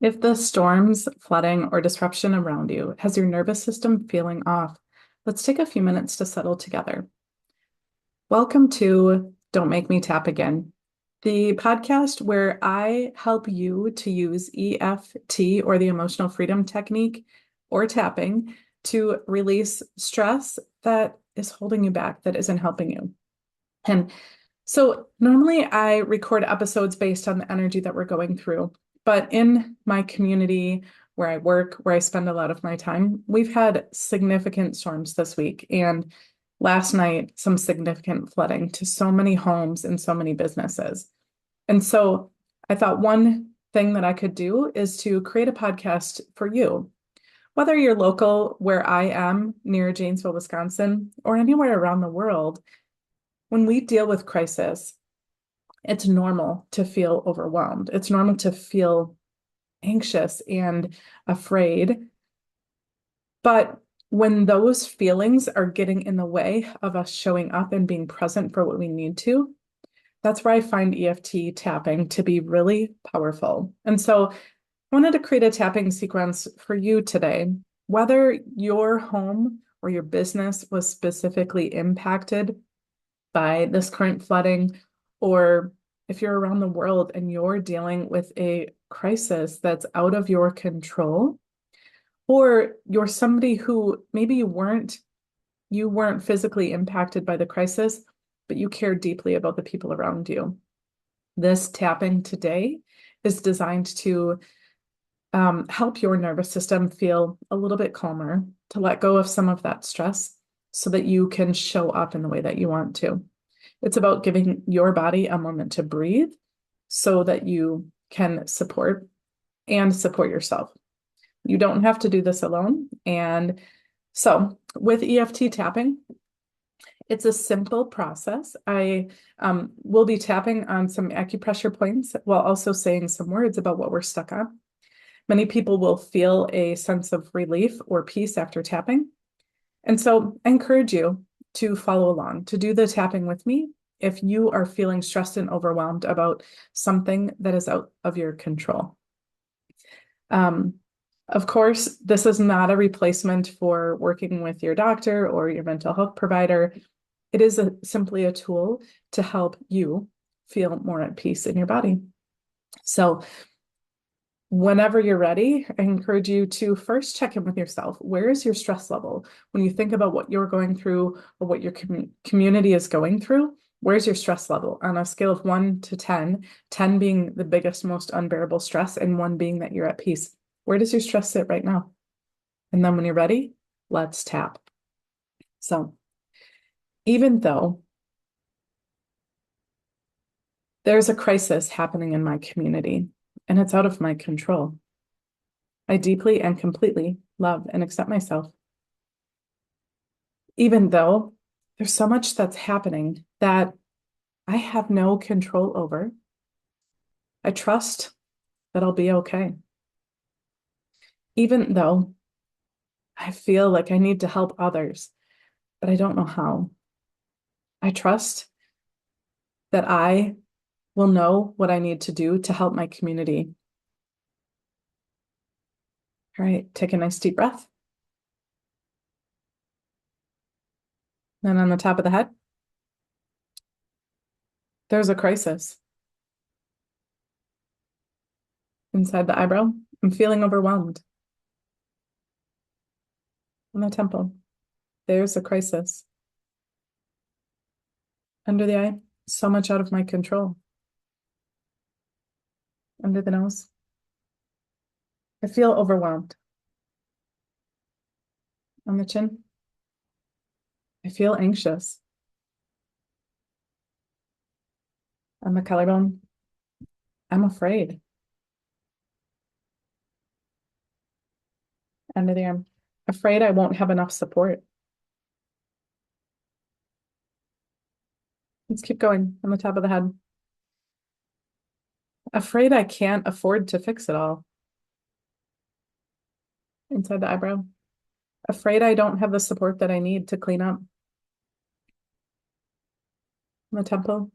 If the storms, flooding, or disruption around you has your nervous system feeling off, let's take a few minutes to settle together. Welcome to Don't Make Me Tap Again, the podcast where I help you to use EFT or the emotional freedom technique or tapping to release stress that is holding you back, that isn't helping you. And so normally I record episodes based on the energy that we're going through. But in my community where I work, where I spend a lot of my time, we've had significant storms this week. And last night, some significant flooding to so many homes and so many businesses. And so I thought one thing that I could do is to create a podcast for you. Whether you're local where I am near Janesville, Wisconsin, or anywhere around the world, when we deal with crisis, it's normal to feel overwhelmed. It's normal to feel anxious and afraid. But when those feelings are getting in the way of us showing up and being present for what we need to, that's where I find EFT tapping to be really powerful. And so I wanted to create a tapping sequence for you today. Whether your home or your business was specifically impacted by this current flooding, or if you're around the world and you're dealing with a crisis that's out of your control, or you're somebody who maybe you weren't physically impacted by the crisis, but you care deeply about the people around you. This tapping today is designed to help your nervous system feel a little bit calmer, to let go of some of that stress so that you can show up in the way that you want to. It's about giving your body a moment to breathe so that you can support yourself. You don't have to do this alone. And so with EFT tapping, it's a simple process. I will be tapping on some acupressure points while also saying some words about what we're stuck on. Many people will feel a sense of relief or peace after tapping. And so I encourage you to follow along, to do the tapping with me if you are feeling stressed and overwhelmed about something that is out of your control. Of course, this is not a replacement for working with your doctor or your mental health provider. It is simply a tool to help you feel more at peace in your body. So whenever you're ready, I encourage you to first check in with yourself. Where is your stress level? When you think about what you're going through or what your community is going through, where's your stress level on a scale of 1 to 10, 10 being the biggest, most unbearable stress, and 1 being that you're at peace? Where does your stress sit right now? And then when you're ready, let's tap. So even though there's a crisis happening in my community and it's out of my control, I deeply and completely love and accept myself. Even though there's so much that's happening that I have no control over, I trust that I'll be okay. Even though I feel like I need to help others, but I don't know how, I trust that I will know what I need to do to help my community. All right, take a nice deep breath. Then on the top of the head, there's a crisis. Inside the eyebrow, I'm feeling overwhelmed. On the temple, there's a crisis. Under the eye, so much out of my control. Under the nose, I feel overwhelmed. On the chin, I feel anxious. On the collarbone, I'm afraid. Under the arm, afraid I won't have enough support. Let's keep going. On the top of the head, afraid I can't afford to fix it all. Inside the eyebrow, afraid I don't have the support that I need to clean up. On the temple,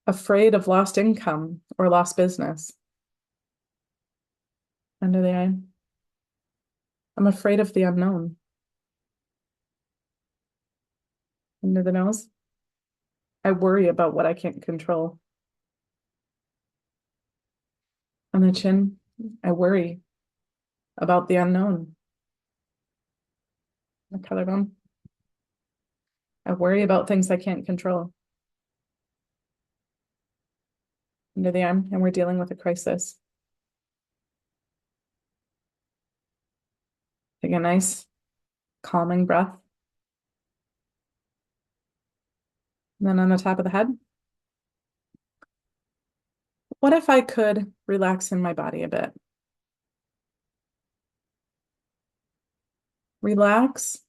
afraid of lost income or lost business. Under the eye. I'm afraid of the unknown. Under the nose. I worry about what I can't control. On the chin. I worry about the unknown. The collarbone. I worry about things I can't control. Under the arm, and we're dealing with a crisis. Take a nice calming breath. And then on the top of the head, what if I could relax in my body a bit? Relax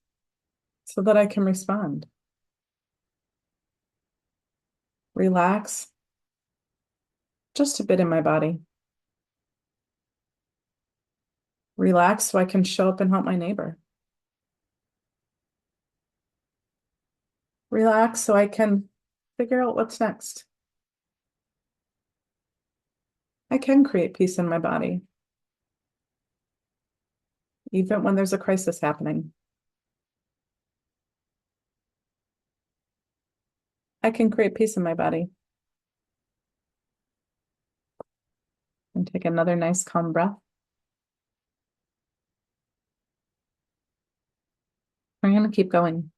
so that I can respond. Relax just a bit in my body. Relax so I can show up and help my neighbor. Relax so I can figure out what's next. I can create peace in my body, even when there's a crisis happening. I can create peace in my body. And take another nice calm breath. We're going to keep going.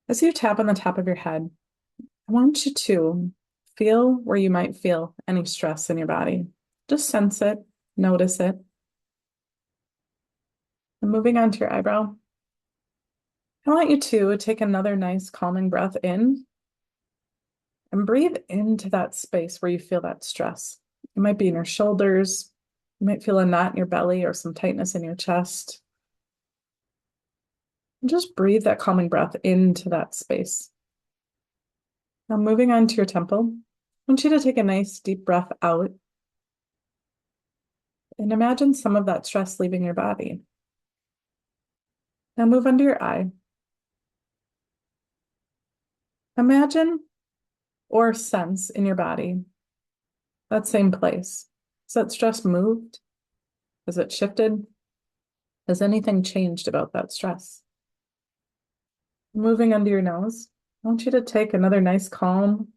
As you tap on the top of your head, I want you to feel where you might feel any stress in your body. Just sense it, notice it. And moving on to your eyebrow, I want you to take another nice calming breath in and breathe into that space where you feel that stress. It might be in your shoulders. You might feel a knot in your belly or some tightness in your chest. And just breathe that calming breath into that space. Now moving on to your temple, I want you to take a nice deep breath out and imagine some of that stress leaving your body. Now move under your eye. Imagine or sense in your body that same place. Has that stress moved? Has it shifted? Has anything changed about that stress? Moving under your nose, I want you to take another nice, calm,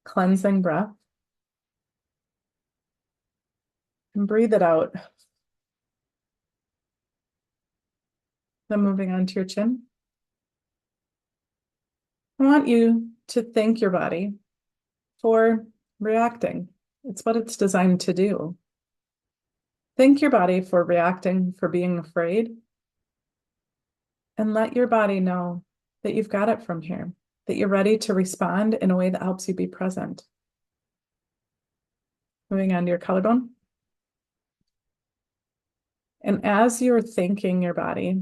cleansing breath and breathe it out. Then moving on to your chin, I want you to thank your body for reacting. It's what it's designed to do. Thank your body for reacting, for being afraid, and let your body know that you've got it from here, that you're ready to respond in a way that helps you be present. Moving on to your collarbone. And as you're thanking your body,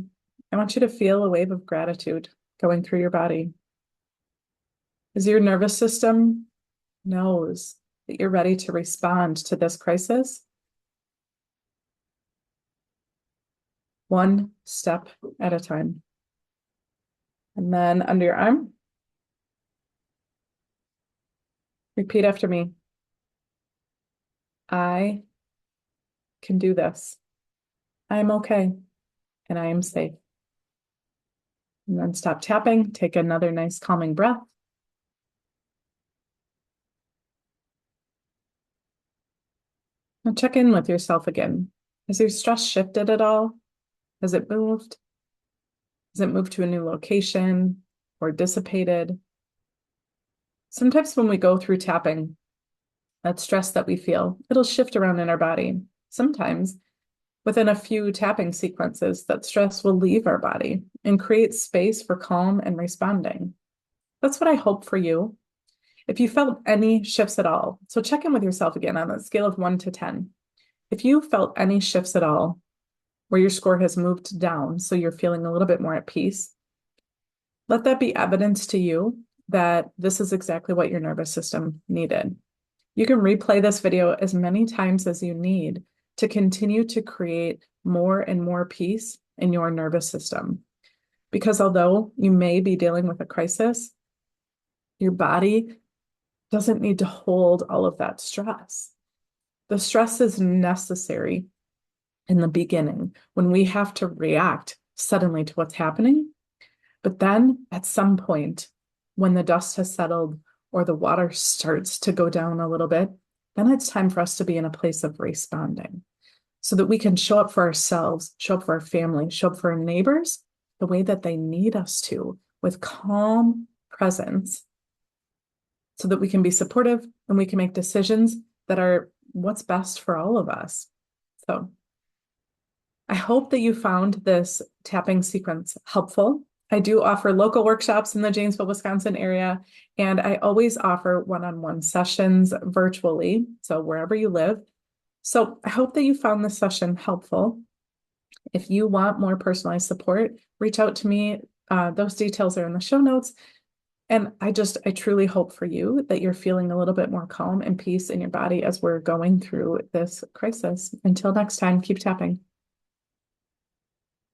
I want you to feel a wave of gratitude going through your body. As your nervous system knows that you're ready to respond to this crisis, one step at a time. And then under your arm, repeat after me. I can do this. I am okay, and I am safe. And then stop tapping, take another nice calming breath. Now check in with yourself again. Has your stress shifted at all? Has it moved? Has it moved to a new location or dissipated? Sometimes when we go through tapping, that stress that we feel, it'll shift around in our body. Sometimes within a few tapping sequences, that stress will leave our body and create space for calm and responding. That's what I hope for you. If you felt any shifts at all, so check in with yourself again on a scale of 1 to 10. If you felt any shifts at all, where your score has moved down, so you're feeling a little bit more at peace, let that be evidence to you that this is exactly what your nervous system needed. You can replay this video as many times as you need to continue to create more and more peace in your nervous system. Because although you may be dealing with a crisis, your body doesn't need to hold all of that stress. The stress is necessary in the beginning when we have to react suddenly to what's happening. But then at some point, when the dust has settled or the water starts to go down a little bit, then it's time for us to be in a place of responding so that we can show up for ourselves, show up for our family, show up for our neighbors the way that they need us to, with calm presence, so that we can be supportive and we can make decisions that are what's best for all of us. So I hope that you found this tapping sequence helpful. I do offer local workshops in the Janesville, Wisconsin area, and I always offer one-on-one sessions virtually, so wherever you live. So I hope that you found this session helpful. If you want more personalized support, reach out to me. Those details are in the show notes. And I truly hope for you that you're feeling a little bit more calm and peace in your body as we're going through this crisis. Until next time, keep tapping.